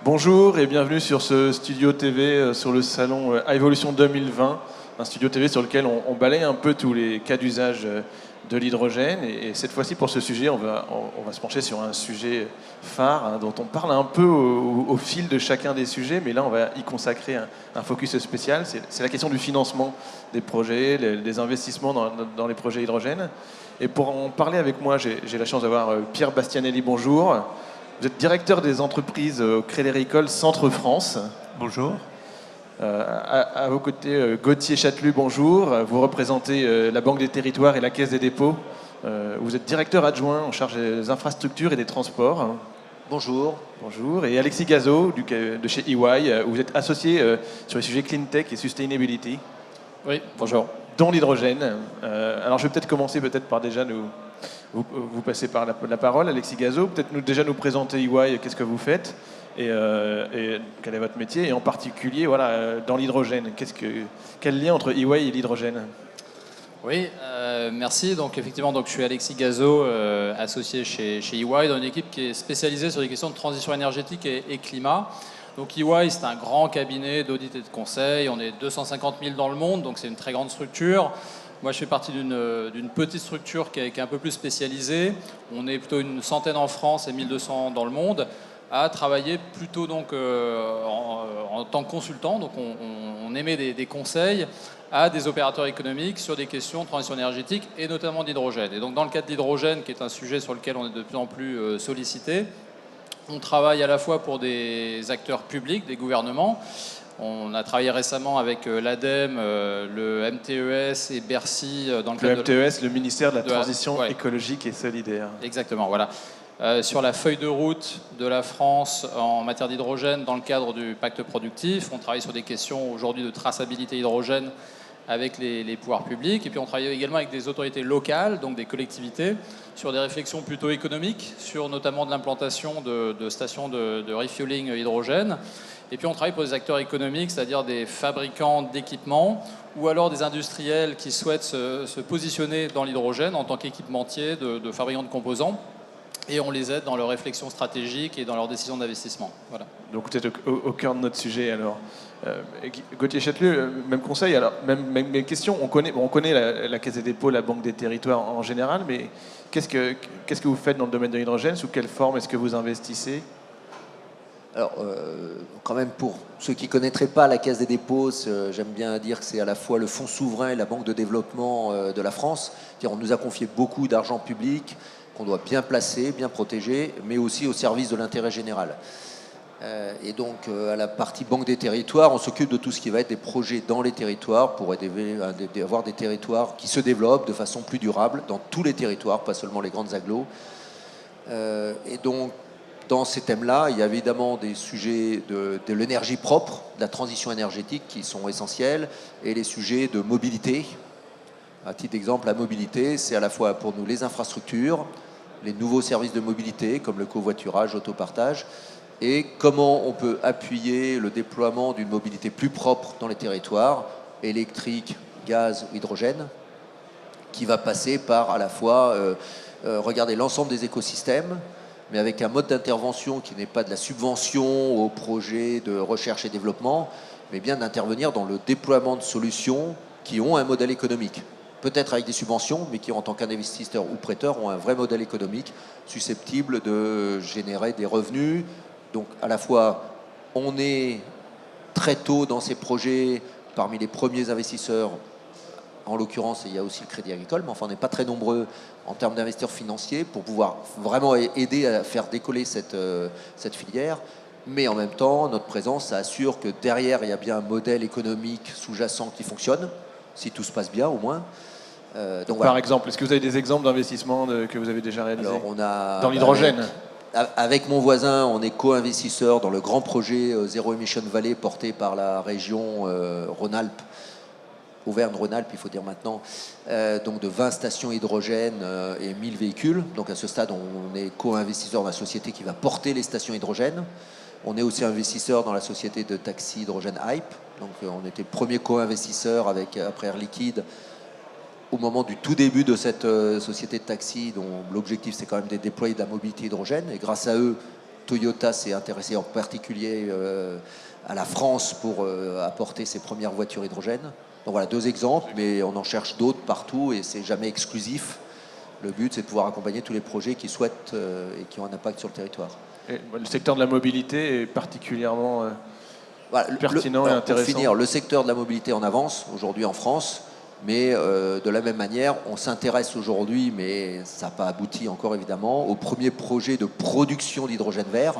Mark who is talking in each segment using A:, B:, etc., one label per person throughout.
A: Bonjour et bienvenue sur ce studio TV sur le salon Evolution 2020, un studio TV sur lequel on balaye un peu tous les cas d'usage de l'hydrogène. Et cette fois-ci, pour ce sujet, on va se pencher sur un sujet phare dont on parle un peu au fil de chacun des sujets, mais là, on va y consacrer un focus spécial. C'est la question du financement des projets, des investissements dans les projets hydrogène. Et pour en parler avec moi, j'ai la chance d'avoir Pierre Bastianelli, bonjour. Vous êtes directeur des entreprises au Crédit Agricole Centre France.
B: Bonjour.
A: À vos côtés, Gauthier Châtelu, bonjour. Vous représentez la Banque des Territoires et la Caisse des dépôts. Vous êtes directeur adjoint en charge des infrastructures et des transports.
C: Bonjour.
A: Bonjour. Et Alexis Gazo, de chez EY. Vous êtes associé sur les sujets Clean Tech et Sustainability.
D: Oui, bonjour.
A: Dont l'hydrogène. Alors je vais peut-être commencer par déjà vous passez par la parole, Alexis Gazo. Peut-être déjà nous présenter EY, qu'est-ce que vous faites et quel est votre métier, et en particulier dans l'hydrogène. Quel lien entre EY et l'hydrogène?
D: Oui, merci. Donc effectivement, je suis Alexis Gazo, associé chez EY, dans une équipe qui est spécialisée sur les questions de transition énergétique et climat. Donc EY, c'est un grand cabinet d'audit et de conseil. On est 250 000 dans le monde, donc c'est une très grande structure. Moi, je fais partie d'une petite structure qui est un peu plus spécialisée. On est plutôt une centaine en France et 1200 dans le monde, à travailler plutôt en tant que consultant. Donc on émet des conseils à des opérateurs économiques sur des questions de transition énergétique et notamment d'hydrogène. Et donc dans le cadre d'hydrogène, qui est un sujet sur lequel on est de plus en plus sollicité, on travaille à la fois pour des acteurs publics, des gouvernements. On a travaillé récemment avec l'ADEME, le MTES et Bercy dans le cadre
A: de... Le MTES, le ministère de la Transition écologique et solidaire.
D: Exactement, voilà. Sur la feuille de route de la France en matière d'hydrogène dans le cadre du pacte productif. On travaille sur des questions aujourd'hui de traçabilité hydrogène avec les pouvoirs publics. Et puis on travaille également avec des autorités locales, donc des collectivités, sur des réflexions plutôt économiques, sur notamment de l'implantation de stations de refueling hydrogène. Et puis on travaille pour des acteurs économiques, c'est-à-dire des fabricants d'équipements ou alors des industriels qui souhaitent se positionner dans l'hydrogène en tant qu'équipementier de fabricants de composants. Et on les aide dans leurs réflexions stratégiques et dans leurs décisions d'investissement. Voilà.
A: Donc peut-être au cœur de notre sujet alors. Gauthier Châtelu, même conseil, alors même question. On connaît la Caisse des dépôts, la Banque des Territoires en général, mais qu'est-ce que vous faites dans le domaine de l'hydrogène? Sous quelle forme est-ce que vous investissez?
C: Alors, quand même, pour ceux qui ne connaîtraient pas la Caisse des dépôts, j'aime bien dire que c'est à la fois le Fonds souverain et la Banque de développement de la France. On nous a confié beaucoup d'argent public qu'on doit bien placer, bien protéger, mais aussi au service de l'intérêt général. Et donc, à la partie Banque des Territoires, on s'occupe de tout ce qui va être des projets dans les territoires pour avoir des territoires qui se développent de façon plus durable dans tous les territoires, pas seulement les grandes agglos. Et donc, dans ces thèmes-là, il y a évidemment des sujets de l'énergie propre, de la transition énergétique qui sont essentiels, et les sujets de mobilité. À titre d'exemple, la mobilité, c'est à la fois pour nous les infrastructures, les nouveaux services de mobilité comme le covoiturage, l'autopartage, et comment on peut appuyer le déploiement d'une mobilité plus propre dans les territoires, électrique, gaz ou hydrogène, qui va passer par à la fois regarder l'ensemble des écosystèmes, mais avec un mode d'intervention qui n'est pas de la subvention aux projets de recherche et développement, mais bien d'intervenir dans le déploiement de solutions qui ont un modèle économique. Peut-être avec des subventions, mais qui en tant qu'investisseurs ou prêteurs ont un vrai modèle économique susceptible de générer des revenus. Donc à la fois, on est très tôt dans ces projets parmi les premiers investisseurs. En l'occurrence, il y a aussi le Crédit Agricole, mais enfin, on n'est pas très nombreux en termes d'investisseurs financiers pour pouvoir vraiment aider à faire décoller cette filière. Mais en même temps, notre présence, ça assure que derrière, il y a bien un modèle économique sous-jacent qui fonctionne, si tout se passe bien au moins.
A: Donc, par exemple, est-ce que vous avez des exemples d'investissements que vous avez déjà réalisés?
C: Alors, on a,
A: dans l'hydrogène?
C: Avec mon voisin, on est co-investisseur dans le grand projet Zero Emission Valley porté par la région Rhône-Alpes, Auvergne-Rhône-Alpes, il faut dire maintenant, donc de 20 stations hydrogène et 1000 véhicules. Donc à ce stade, on est co-investisseur dans la société qui va porter les stations hydrogène. On est aussi investisseur dans la société de taxi hydrogène Hype. Donc on était le premier co-investisseur après Air Liquide au moment du tout début de cette société de taxi, dont l'objectif c'est quand même de déployer de la mobilité hydrogène. Et grâce à eux, Toyota s'est intéressé en particulier à la France pour apporter ses premières voitures hydrogène. Donc voilà, 2 exemples, mais on en cherche d'autres partout et c'est jamais exclusif. Le but, c'est de pouvoir accompagner tous les projets qui souhaitent et qui ont un impact sur le territoire.
A: Et le secteur de la mobilité est particulièrement
C: Voilà,
A: pertinent et
C: pour
A: intéressant.
C: finir, le secteur de la mobilité en avance aujourd'hui en France, mais de la même manière, on s'intéresse aujourd'hui, mais ça n'a pas abouti encore évidemment, au premier projet de production d'hydrogène vert,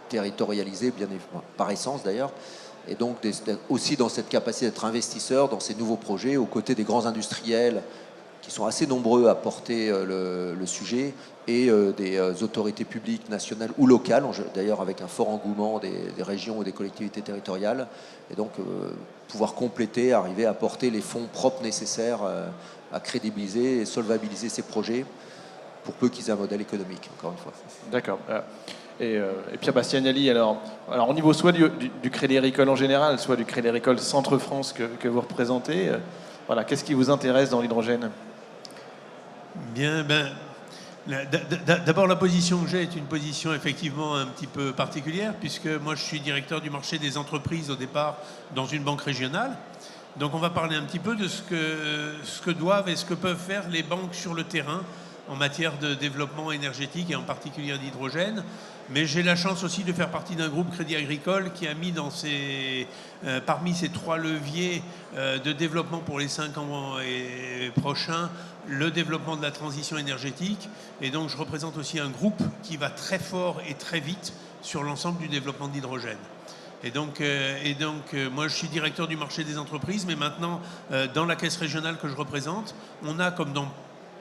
C: territorialisé bien par essence d'ailleurs, et donc aussi dans cette capacité d'être investisseur dans ces nouveaux projets aux côtés des grands industriels qui sont assez nombreux à porter le sujet et des autorités publiques nationales ou locales, d'ailleurs avec un fort engouement des régions ou des collectivités territoriales, et donc pouvoir compléter, arriver à apporter les fonds propres nécessaires à crédibiliser et solvabiliser ces projets pour peu qu'ils aient un modèle économique, encore une fois.
A: D'accord. Et Pierre Bastianelli, alors au niveau soit du Crédit Agricole en général, soit du Crédit Agricole Centre-France que vous représentez, voilà, qu'est-ce qui vous intéresse dans l'hydrogène ?
B: Bien, d'abord la position que j'ai est une position effectivement un petit peu particulière, puisque moi je suis directeur du marché des entreprises au départ dans une banque régionale. Donc on va parler un petit peu de ce que doivent et ce que peuvent faire les banques sur le terrain en matière de développement énergétique et en particulier d'hydrogène. Mais j'ai la chance aussi de faire partie d'un groupe Crédit Agricole qui a mis parmi ces 3 leviers de développement pour les 5 ans prochains, le développement de la transition énergétique. Et donc je représente aussi un groupe qui va très fort et très vite sur l'ensemble du développement de l'hydrogène. Et donc, moi, je suis directeur du marché des entreprises, mais maintenant, dans la caisse régionale que je représente, on a, comme dans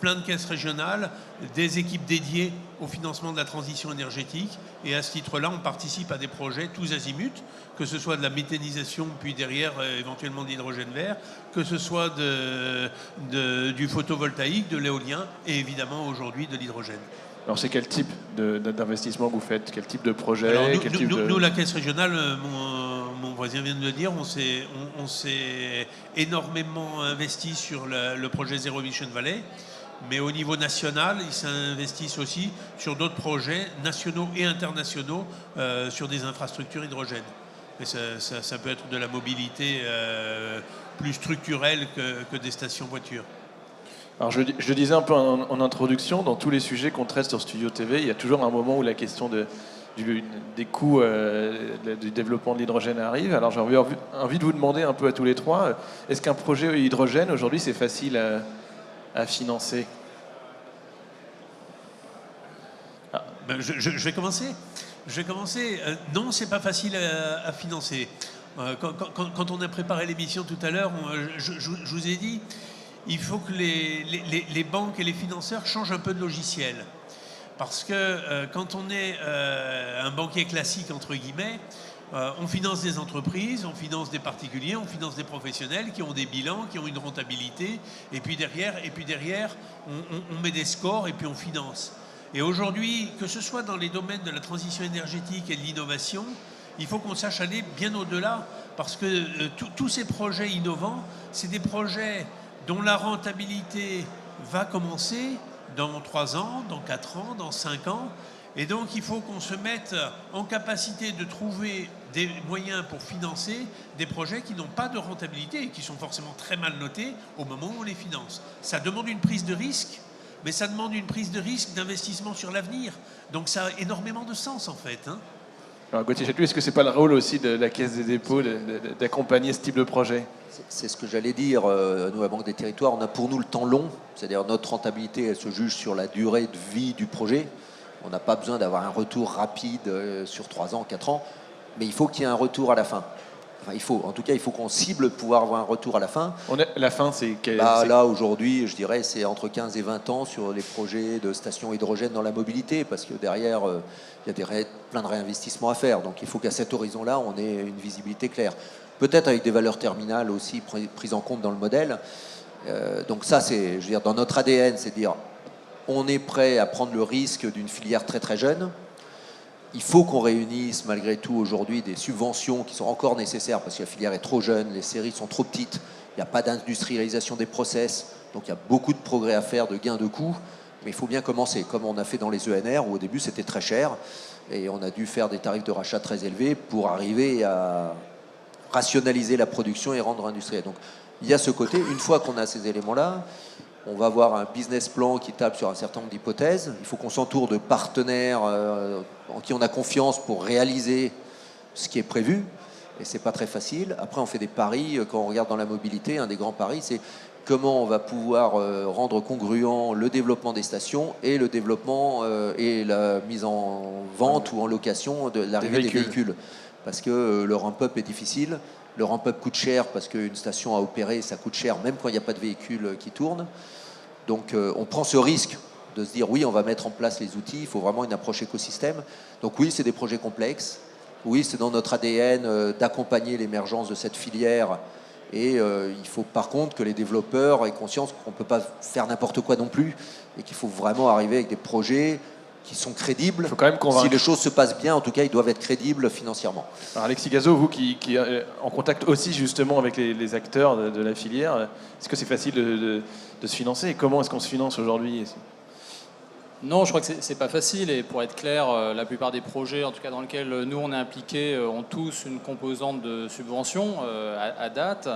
B: plein de caisses régionales, des équipes dédiées au financement de la transition énergétique. Et à ce titre-là, on participe à des projets tous azimuts, que ce soit de la méthanisation, puis derrière, éventuellement de l'hydrogène vert, que ce soit du photovoltaïque, de l'éolien, et évidemment, aujourd'hui, de l'hydrogène.
A: Alors c'est quel type d'investissement que vous faites ? Quel type de projet ?
B: Alors,
A: quel
B: nous, la caisse régionale, mon voisin vient de le dire, on s'est énormément investi sur le projet Zero Emission Valley. Mais au niveau national, ils s'investissent aussi sur d'autres projets nationaux et internationaux sur des infrastructures hydrogènes. Et ça peut être de la mobilité plus structurelle que des stations voitures.
A: Alors je disais un peu en introduction, dans tous les sujets qu'on traite sur Studio TV, il y a toujours un moment où la question des coûts du développement de l'hydrogène arrive. Alors j'ai envie de vous demander un peu à tous les 3, est-ce qu'un projet hydrogène aujourd'hui c'est facile à financer ?
B: Je vais commencer. Non, c'est pas facile à financer. Quand on a préparé l'émission tout à l'heure, je vous ai dit, il faut que les banques et les financeurs changent un peu de logiciel. Parce que quand on est un banquier classique, entre guillemets, on finance des entreprises, on finance des particuliers, on finance des professionnels qui ont des bilans, qui ont une rentabilité, et puis derrière, on met des scores et puis on finance. Et aujourd'hui, que ce soit dans les domaines de la transition énergétique et de l'innovation, il faut qu'on sache aller bien au-delà, parce que tous ces projets innovants, c'est des projets dont la rentabilité va commencer dans 3 ans, dans 4 ans, dans 5 ans. Et donc, il faut qu'on se mette en capacité de trouver des moyens pour financer des projets qui n'ont pas de rentabilité et qui sont forcément très mal notés au moment où on les finance. Ça demande une prise de risque, mais ça demande une prise de risque d'investissement sur l'avenir. Donc, ça a énormément de sens, en fait.
A: Alors, Gauthier Châtelu, est-ce que ce n'est pas le rôle aussi de la Caisse des dépôts d'accompagner ce type de projet ?
C: C'est ce que j'allais dire. Nous, à Banque des Territoires, on a pour nous le temps long. C'est-à-dire notre rentabilité, elle se juge sur la durée de vie du projet. On n'a pas besoin d'avoir un retour rapide sur 3 ans, 4 ans, mais il faut qu'il y ait un retour à la fin. Enfin, en tout cas, il faut qu'on cible pouvoir avoir un retour à la fin.
A: La fin, c'est
C: Là, aujourd'hui, je dirais, c'est entre 15 et 20 ans sur les projets de stations hydrogène dans la mobilité, parce que derrière, il y a plein de réinvestissements à faire. Donc, il faut qu'à cet horizon-là, on ait une visibilité claire. Peut-être avec des valeurs terminales aussi prises en compte dans le modèle. Donc ça, c'est, je veux dire, dans notre ADN, c'est dire on est prêt à prendre le risque d'une filière très très jeune. Il faut qu'on réunisse malgré tout aujourd'hui des subventions qui sont encore nécessaires parce que la filière est trop jeune, les séries sont trop petites, il n'y a pas d'industrialisation des process, donc il y a beaucoup de progrès à faire, de gains de coûts. Mais il faut bien commencer, comme on a fait dans les ENR, où au début c'était très cher, et on a dû faire des tarifs de rachat très élevés pour arriver à rationaliser la production et rendre industriel. Donc il y a ce côté, une fois qu'on a ces éléments-là, on va avoir un business plan qui tape sur un certain nombre d'hypothèses. Il faut qu'on s'entoure de partenaires en qui on a confiance pour réaliser ce qui est prévu. Et c'est pas très facile. Après, on fait des paris. Quand on regarde dans la mobilité, un des grands paris, c'est comment on va pouvoir rendre congruent le développement des stations et le développement et la mise en vente ou en location de l'arrivée des véhicules. Parce que le ramp-up est difficile. Le ramp-up coûte cher parce qu'une station à opérer, ça coûte cher, même quand il n'y a pas de véhicule qui tourne. Donc on prend ce risque de se dire oui, on va mettre en place les outils, il faut vraiment une approche écosystème. Donc oui, c'est des projets complexes. Oui, c'est dans notre ADN d'accompagner l'émergence de cette filière. Et il faut par contre que les développeurs aient conscience qu'on ne peut pas faire n'importe quoi non plus et qu'il faut vraiment arriver avec des projets qui sont crédibles.
A: Faut quand même convaincre.
C: Si les choses se passent bien, en tout cas, ils doivent être crédibles financièrement.
A: Alors Alexis Gazo, vous qui êtes en contact aussi justement avec les acteurs de la filière, est-ce que c'est facile de se financer et comment est-ce qu'on se finance aujourd'hui?
D: Non, je crois que c'est pas facile. Et pour être clair, la plupart des projets, en tout cas dans lesquels nous on est impliqués, ont tous une composante de subvention à date.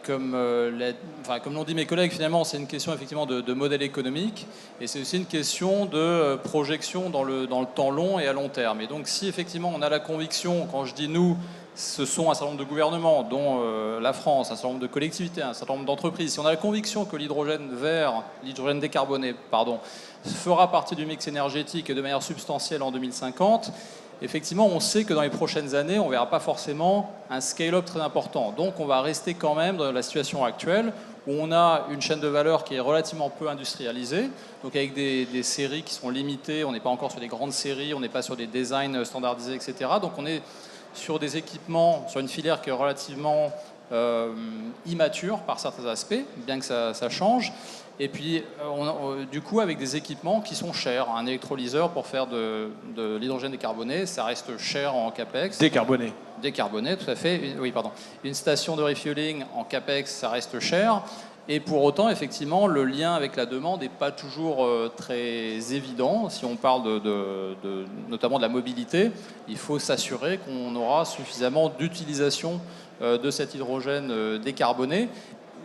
D: Comme l'ont dit mes collègues, finalement, c'est une question effectivement de modèle économique et c'est aussi une question de projection dans le temps long et à long terme. Et donc, si effectivement on a la conviction, quand je dis nous, ce sont un certain nombre de gouvernements, dont la France, un certain nombre de collectivités, un certain nombre d'entreprises, si on a la conviction que l'hydrogène vert, l'hydrogène décarboné, fera partie du mix énergétique et de manière substantielle en 2050, effectivement, on sait que dans les prochaines années, on ne verra pas forcément un scale-up très important. Donc, on va rester quand même dans la situation actuelle où on a une chaîne de valeur qui est relativement peu industrialisée, donc avec des séries qui sont limitées. On n'est pas encore sur des grandes séries, on n'est pas sur des designs standardisés, etc. Donc, on est sur des équipements, sur une filière qui est relativement immature par certains aspects, bien que ça change. Et puis, du coup, avec des équipements qui sont chers. Un électrolyseur pour faire de l'hydrogène décarboné, ça reste cher en CAPEX.
A: Décarboné.
D: Décarboné, tout à fait. Une station de refueling en CAPEX, ça reste cher. Et pour autant, effectivement, le lien avec la demande n'est pas toujours très évident. Si on parle notamment de la mobilité, il faut s'assurer qu'on aura suffisamment d'utilisation de cet hydrogène décarboné.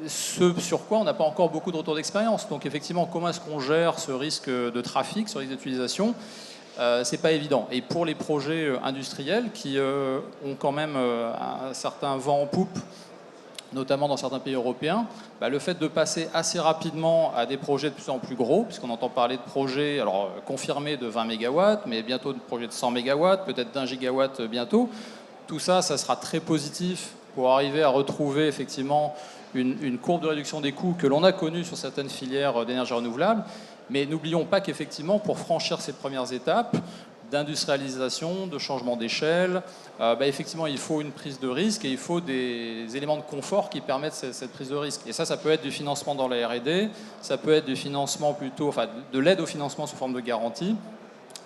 D: Ce sur quoi on n'a pas encore beaucoup de retour d'expérience. Donc effectivement, comment est-ce qu'on gère ce risque de trafic, ce risque d'utilisation ? C'est pas évident. Et pour les projets industriels qui ont quand même un certain vent en poupe, notamment dans certains pays européens, le fait de passer assez rapidement à des projets de plus en plus gros, puisqu'on entend parler de projets confirmés de 20 MW, mais bientôt de projets de 100 MW, peut-être d'1 gigawatt bientôt, tout ça, ça sera très positif pour arriver à retrouver effectivement une courbe de réduction des coûts que l'on a connue sur certaines filières d'énergie renouvelable. Mais n'oublions pas qu'effectivement, pour franchir ces premières étapes d'industrialisation, de changement d'échelle, effectivement, il faut une prise de risque et il faut des éléments de confort qui permettent cette prise de risque. Et ça peut être du financement dans la R&D, ça peut être du financement de l'aide au financement sous forme de garantie,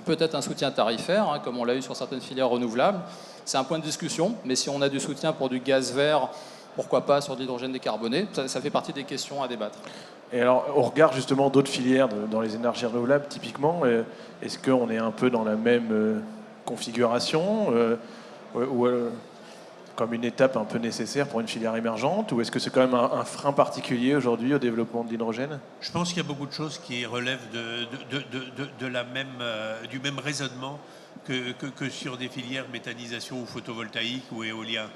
D: peut-être un soutien tarifaire, comme on l'a eu sur certaines filières renouvelables. C'est un point de discussion, mais si on a du soutien pour du gaz vert, pourquoi pas sur de l'hydrogène décarboné, ça fait partie des questions à débattre.
A: Et alors, on regarde justement d'autres filières dans les énergies renouvelables, typiquement. Est-ce qu'on est un peu dans la même configuration ou comme une étape un peu nécessaire pour une filière émergente? Ou est-ce que c'est quand même un frein particulier aujourd'hui au développement de l'hydrogène?
B: Je pense qu'il y a beaucoup de choses qui relèvent du même raisonnement que sur des filières méthanisation ou photovoltaïque ou éolien.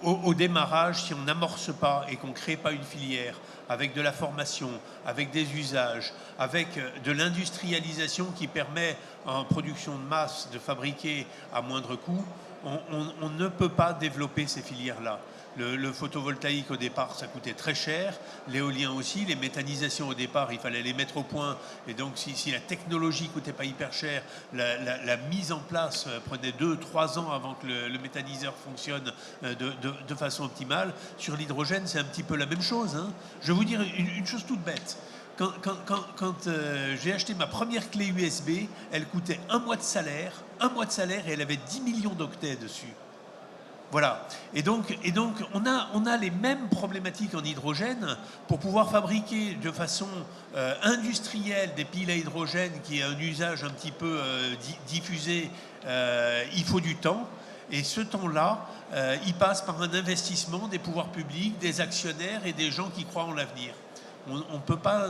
B: Au démarrage, si on n'amorce pas et qu'on ne crée pas une filière avec de la formation, avec des usages, avec de l'industrialisation qui permet en production de masse de fabriquer à moindre coût, on ne peut pas développer ces filières-là. Le photovoltaïque, au départ, ça coûtait très cher. L'éolien aussi. Les méthanisations, au départ, il fallait les mettre au point. Et donc, si la technologie ne coûtait pas hyper cher, la mise en place prenait 2-3 ans avant que le méthaniseur fonctionne de façon optimale. Sur l'hydrogène, c'est un petit peu la même chose. Je vais vous dire une chose toute bête. Quand j'ai acheté ma première clé USB, elle coûtait un mois de salaire, et elle avait 10 millions d'octets dessus. Voilà. Et donc on a les mêmes problématiques en hydrogène. Pour pouvoir fabriquer de façon industrielle des piles à hydrogène qui a un usage un petit peu diffusé, il faut du temps. Et ce temps-là, il passe par un investissement des pouvoirs publics, des actionnaires et des gens qui croient en l'avenir. On ne peut pas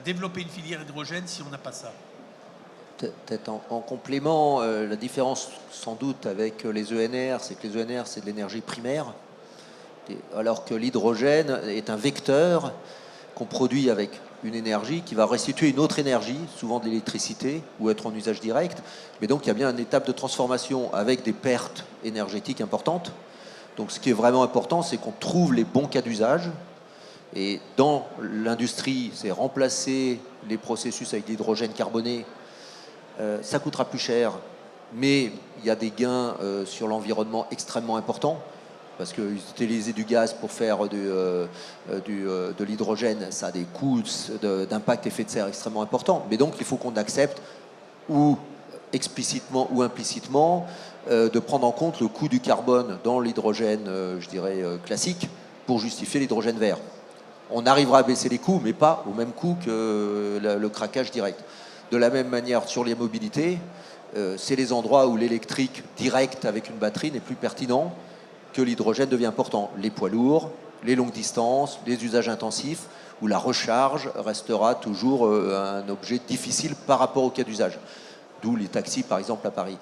B: développer une filière hydrogène si on n'a pas ça.
C: Peut-être en complément, la différence sans doute avec les ENR, c'est que les ENR, c'est de l'énergie primaire, alors que l'hydrogène est un vecteur qu'on produit avec une énergie qui va restituer une autre énergie, souvent de l'électricité, ou être en usage direct. Mais donc il y a bien une étape de transformation avec des pertes énergétiques importantes. Donc ce qui est vraiment important, c'est qu'on trouve les bons cas d'usage. Et dans l'industrie, c'est remplacer les processus avec l'hydrogène carboné. Ça coûtera plus cher, mais il y a des gains sur l'environnement extrêmement importants, parce que utiliser du gaz pour faire de l'hydrogène, ça a des coûts d'impact effet de serre extrêmement importants. Mais donc il faut qu'on accepte, ou explicitement ou implicitement, de prendre en compte le coût du carbone dans l'hydrogène, je dirais, classique, pour justifier l'hydrogène vert. On arrivera à baisser les coûts, mais pas au même coût que le craquage direct. De la même manière, sur les mobilités, c'est les endroits où l'électrique direct avec une batterie n'est plus pertinent que l'hydrogène devient important. Les poids lourds, les longues distances, les usages intensifs, où la recharge restera toujours un objet difficile par rapport au cas d'usage. D'où les taxis, par exemple, à Paris.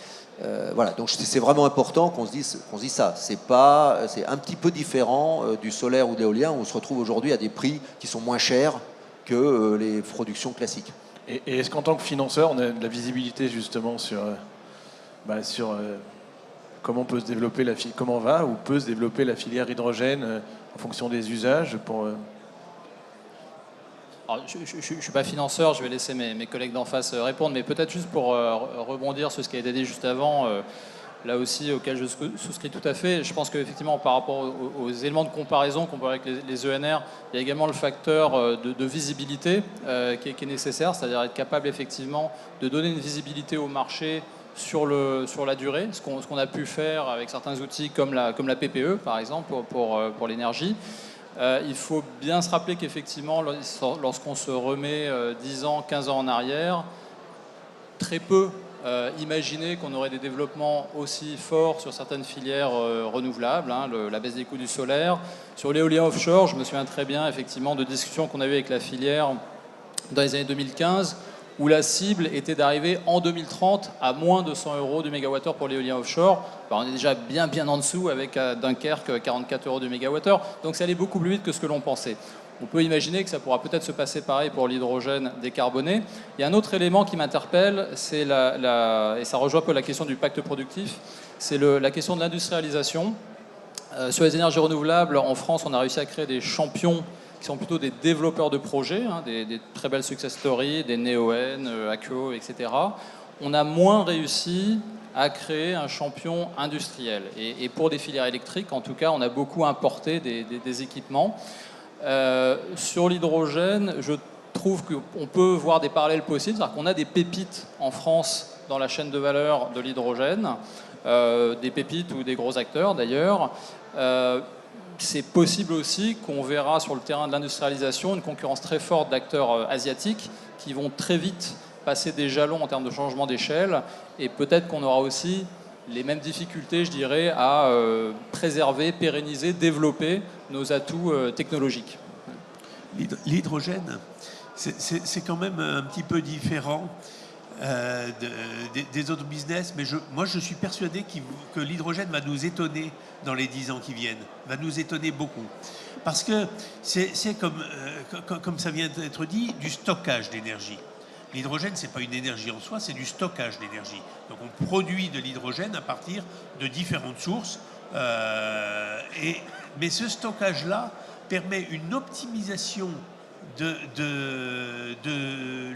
C: Voilà, donc c'est vraiment important qu'on se dise ça. C'est un petit peu différent du solaire ou de l'éolien, où on se retrouve aujourd'hui à des prix qui sont moins chers que les productions classiques.
A: Et est-ce qu'en tant que financeur, on a de la visibilité justement sur comment peut se développer comment va ou peut se développer la filière hydrogène en fonction des usages
D: Alors, je ne suis pas financeur, je vais laisser mes collègues d'en face répondre, mais peut-être juste pour rebondir sur ce qui a été dit juste avant, là aussi auquel je souscris tout à fait. Je pense qu'effectivement, par rapport aux éléments de comparaison qu'on peut avec les ENR, il y a également le facteur de visibilité qui est nécessaire, c'est-à-dire être capable effectivement de donner une visibilité au marché sur la durée, ce qu'on a pu faire avec certains outils comme la PPE, par exemple, pour l'énergie. Il faut bien se rappeler qu'effectivement, lorsqu'on se remet 10 ans, 15 ans en arrière, très peu imaginer qu'on aurait des développements aussi forts sur certaines filières renouvelables, la baisse des coûts du solaire. Sur l'éolien offshore, je me souviens très bien effectivement de discussions qu'on a eues avec la filière dans les années 2015, où la cible était d'arriver en 2030 à moins de 100 € du mégawattheure pour l'éolien offshore. On est déjà bien en dessous avec Dunkerque 44 € du mégawattheure, donc ça allait beaucoup plus vite que ce que l'on pensait. On peut imaginer que ça pourra peut-être se passer pareil pour l'hydrogène décarboné. Il y a un autre élément qui m'interpelle, c'est et ça rejoint un peu la question du pacte productif, c'est la question de l'industrialisation. Sur les énergies renouvelables, en France, on a réussi à créer des champions qui sont plutôt des développeurs de projets, des très belles success stories, des Neoen, Akio, etc. On a moins réussi à créer un champion industriel. Et pour des filières électriques, en tout cas, on a beaucoup importé des équipements. Sur l'hydrogène, je trouve qu'on peut voir des parallèles possibles, c'est-à-dire qu'on a des pépites en France dans la chaîne de valeur de l'hydrogène, des pépites ou des gros acteurs d'ailleurs. C'est possible aussi qu'on verra sur le terrain de l'industrialisation une concurrence très forte d'acteurs asiatiques qui vont très vite passer des jalons en termes de changement d'échelle, et peut-être qu'on aura aussi les mêmes difficultés, je dirais, à préserver, pérenniser, développer nos atouts technologiques.
B: L'hydrogène, c'est quand même un petit peu différent des autres business, mais moi je suis persuadé que l'hydrogène va nous étonner dans les 10 ans qui viennent, va nous étonner beaucoup. Parce que c'est comme ça vient d'être dit, du stockage d'énergie. L'hydrogène, ce n'est pas une énergie en soi, c'est du stockage d'énergie. Donc on produit de l'hydrogène à partir de différentes sources. Mais ce stockage-là permet une optimisation de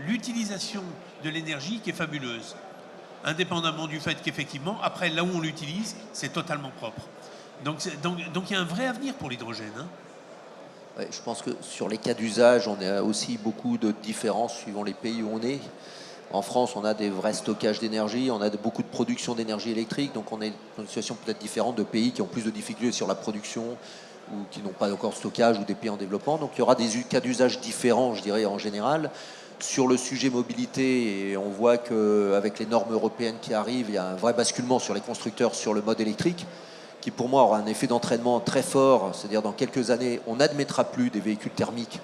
B: l'utilisation de l'énergie qui est fabuleuse. Indépendamment du fait qu'effectivement, après, là où on l'utilise, c'est totalement propre. Donc il y a un vrai avenir pour l'hydrogène.
C: Ouais, je pense que sur les cas d'usage, on a aussi beaucoup de différences suivant les pays où on est. En France, on a des vrais stockages d'énergie, on a beaucoup de production d'énergie électrique, donc on est dans une situation peut-être différente de pays qui ont plus de difficultés sur la production ou qui n'ont pas encore de stockage ou des pays en développement. Donc il y aura des cas d'usage différents, je dirais, en général. Sur le sujet mobilité, et on voit qu'avec les normes européennes qui arrivent, il y a un vrai basculement sur les constructeurs sur le mode électrique, qui pour moi aura un effet d'entraînement très fort. C'est-à-dire dans quelques années, on n'admettra plus des véhicules thermiques.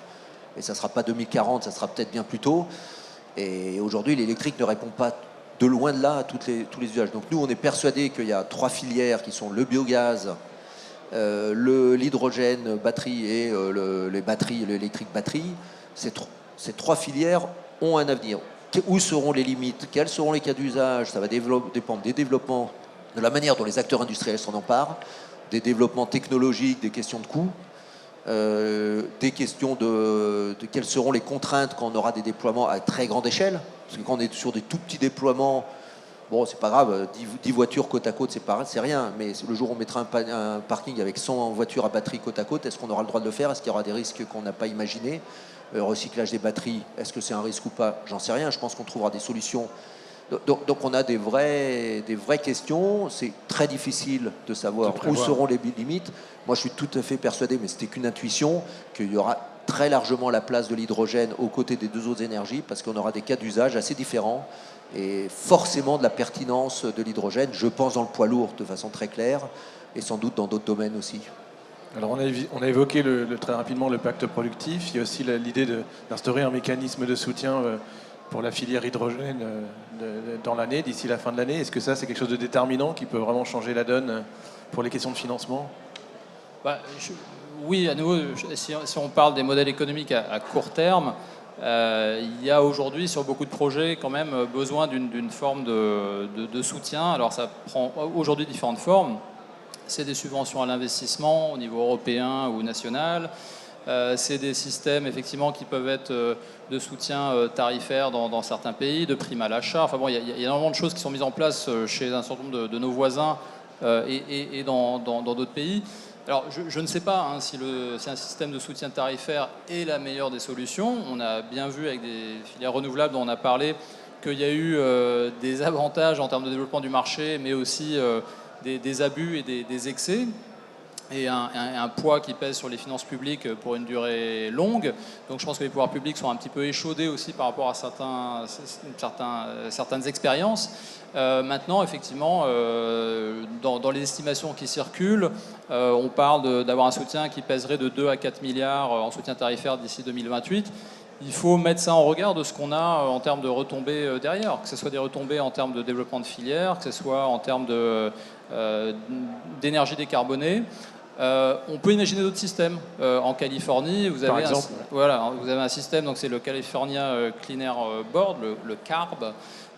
C: Et ça ne sera pas 2040, ça sera peut-être bien plus tôt. Et aujourd'hui, l'électrique ne répond pas de loin de là à tous les usages. Donc nous, on est persuadés qu'il y a 3 filières qui sont le biogaz, l'hydrogène batterie et les batteries, l'électrique batterie. Ces 3 filières ont un avenir. Où seront les limites? Quels seront les cas d'usage? Ça va dépendre des développements, de la manière dont les acteurs industriels s'en emparent, des développements technologiques, des questions de coûts, des questions de quelles seront les contraintes quand on aura des déploiements à très grande échelle. Parce que quand on est sur des tout petits déploiements, bon, c'est pas grave, 10 voitures côte à côte, c'est rien. Mais le jour où on mettra un parking avec 100 voitures à batterie côte à côte, est-ce qu'on aura le droit de le faire? Est-ce qu'il y aura des risques qu'on n'a pas imaginés? Recyclage des batteries, est-ce que c'est un risque ou pas? J'en sais rien, je pense qu'on trouvera des solutions. Donc on a des vraies questions. C'est très difficile de savoir où seront les limites. Moi je suis tout à fait persuadé, mais c'était qu'une intuition, qu'il y aura très largement la place de l'hydrogène aux côtés des 2 autres énergies, parce qu'on aura des cas d'usage assez différents et forcément de la pertinence de l'hydrogène, je pense dans le poids lourd de façon très claire, et sans doute dans d'autres domaines aussi.
A: Alors on a évoqué très rapidement le pacte productif. Il y a aussi l'idée d'instaurer un mécanisme de soutien pour la filière hydrogène dans l'année, d'ici la fin de l'année. Est-ce que ça, c'est quelque chose de déterminant qui peut vraiment changer la donne pour les questions de financement?
D: Oui, à nouveau, si on parle des modèles économiques à court terme, il y a aujourd'hui sur beaucoup de projets quand même besoin d'une forme de soutien. Alors ça prend aujourd'hui différentes formes. C'est des subventions à l'investissement au niveau européen ou national. C'est des systèmes effectivement qui peuvent être de soutien tarifaire dans certains pays, de primes à l'achat. Enfin bon, il y a énormément de choses qui sont mises en place chez un certain nombre de nos voisins et dans d'autres pays. Alors je ne sais pas si un système de soutien tarifaire est la meilleure des solutions. On a bien vu avec des filières renouvelables dont on a parlé qu'il y a eu des avantages en termes de développement du marché, mais aussi des abus et des excès, et un poids qui pèse sur les finances publiques pour une durée longue. Donc je pense que les pouvoirs publics sont un petit peu échaudés aussi par rapport à certaines expériences. Maintenant, effectivement, dans les estimations qui circulent, on parle d'avoir un soutien qui pèserait de 2 à 4 milliards en soutien tarifaire d'ici 2028. Il faut mettre ça en regard de ce qu'on a en termes de retombées derrière, que ce soit des retombées en termes de développement de filières, que ce soit en termes d'énergie décarbonée. On peut imaginer d'autres systèmes. En Californie, vous avez un système, donc c'est le California Clean Air Board, le CARB,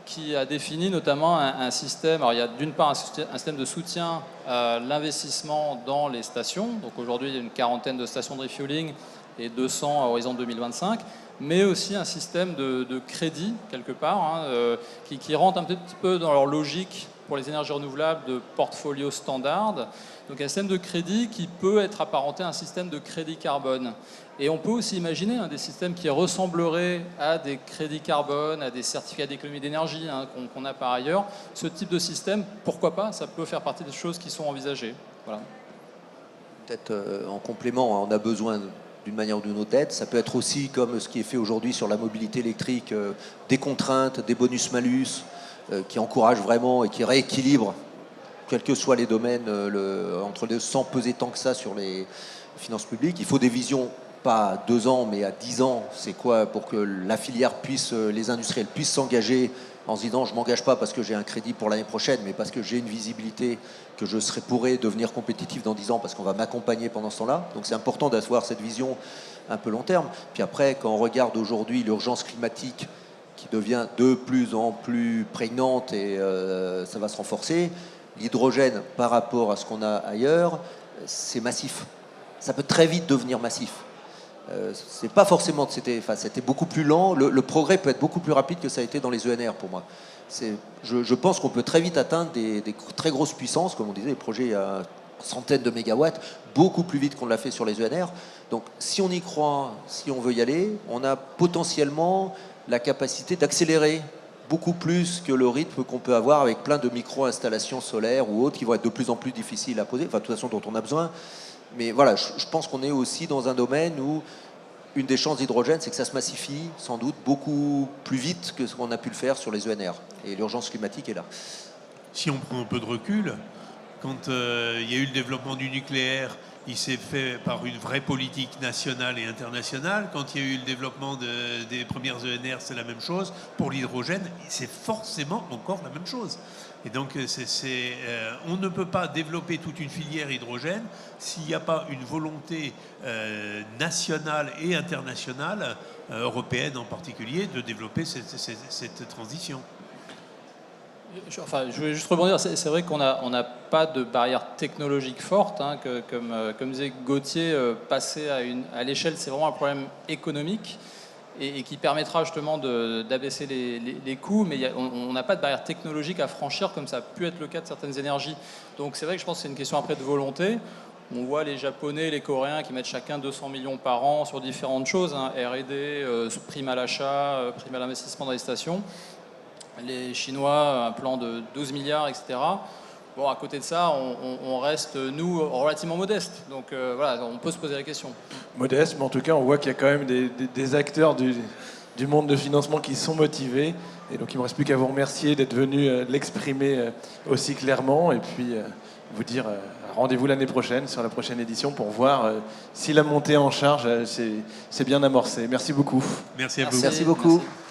D: qui a défini notamment un système. Alors il y a d'une part un système de soutien à l'investissement dans les stations. Donc aujourd'hui, il y a une quarantaine de stations de refueling et 200 à horizon 2025, mais aussi un système de crédit, quelque part, qui rentre un petit peu dans leur logique pour les énergies renouvelables de portfolio standard. Donc un système de crédit qui peut être apparenté à un système de crédit carbone. Et on peut aussi imaginer des systèmes qui ressembleraient à des crédits carbone, à des certificats d'économie d'énergie qu'on a par ailleurs. Ce type de système, pourquoi pas, ça peut faire partie des choses qui sont envisagées. Voilà.
C: Peut-être en complément, on a besoin d'une manière ou d'une autre d'aide. Ça peut être aussi comme ce qui est fait aujourd'hui sur la mobilité électrique, des contraintes, des bonus-malus qui encouragent vraiment et qui rééquilibrent, quels que soient les domaines, entre les deux, sans peser tant que ça sur les finances publiques. Il faut des visions, pas à 2 ans, mais à 10 ans. C'est quoi pour que la filière puisse, les industriels puissent s'engager en se disant je ne m'engage pas parce que j'ai un crédit pour l'année prochaine, mais parce que j'ai une visibilité que je pourrais devenir compétitif dans 10 ans parce qu'on va m'accompagner pendant ce temps-là. Donc c'est important d'avoir cette vision un peu long terme. Puis après, quand on regarde aujourd'hui l'urgence climatique qui devient de plus en plus prégnante et ça va se renforcer, l'hydrogène par rapport à ce qu'on a ailleurs, c'est massif. Ça peut très vite devenir massif. C'est pas forcément, c'était beaucoup plus lent. Le progrès peut être beaucoup plus rapide que ça a été dans les ENR pour moi. Je pense qu'on peut très vite atteindre des très grosses puissances, comme on disait, des projets à centaines de mégawatts, beaucoup plus vite qu'on l'a fait sur les ENR. Donc si on y croit, si on veut y aller, on a potentiellement la capacité d'accélérer beaucoup plus que le rythme qu'on peut avoir avec plein de micro-installations solaires ou autres qui vont être de plus en plus difficiles à poser, enfin de toute façon dont on a besoin. Mais voilà, je pense qu'on est aussi dans un domaine où une des chances d'hydrogène, c'est que ça se massifie sans doute beaucoup plus vite que ce qu'on a pu le faire sur les ENR. Et l'urgence climatique est là.
B: Si on prend un peu de recul, quand il y a eu le développement du nucléaire, il s'est fait par une vraie politique nationale et internationale. Quand il y a eu le développement des premières ENR, c'est la même chose. Pour l'hydrogène, c'est forcément encore la même chose. Et donc, on ne peut pas développer toute une filière hydrogène s'il n'y a pas une volonté nationale et internationale, européenne en particulier, de développer cette transition.
D: Je voulais juste rebondir, c'est vrai qu'on n'a pas de barrière technologique forte, hein, comme disait Gauthier, passer à l'échelle, c'est vraiment un problème économique et qui permettra justement d'abaisser les coûts, mais on n'a pas de barrière technologique à franchir comme ça a pu être le cas de certaines énergies. Donc c'est vrai que je pense que c'est une question après de volonté. On voit les Japonais, les Coréens qui mettent chacun 200 millions par an sur différentes choses, hein, R&D, prime à l'achat, prime à l'investissement dans les stations. Les Chinois, un plan de 12 milliards, etc. Bon, à côté de ça, on reste, nous, relativement modestes. Donc voilà, on peut se poser la question.
A: Modeste, mais en tout cas, on voit qu'il y a quand même des acteurs du monde de financement qui sont motivés. Et donc, il ne me reste plus qu'à vous remercier d'être venu l'exprimer aussi clairement. Et puis, vous dire rendez-vous l'année prochaine, sur la prochaine édition, pour voir si la montée en charge, c'est bien amorcé. Merci beaucoup.
B: Merci à vous.
C: Merci beaucoup.
D: Merci.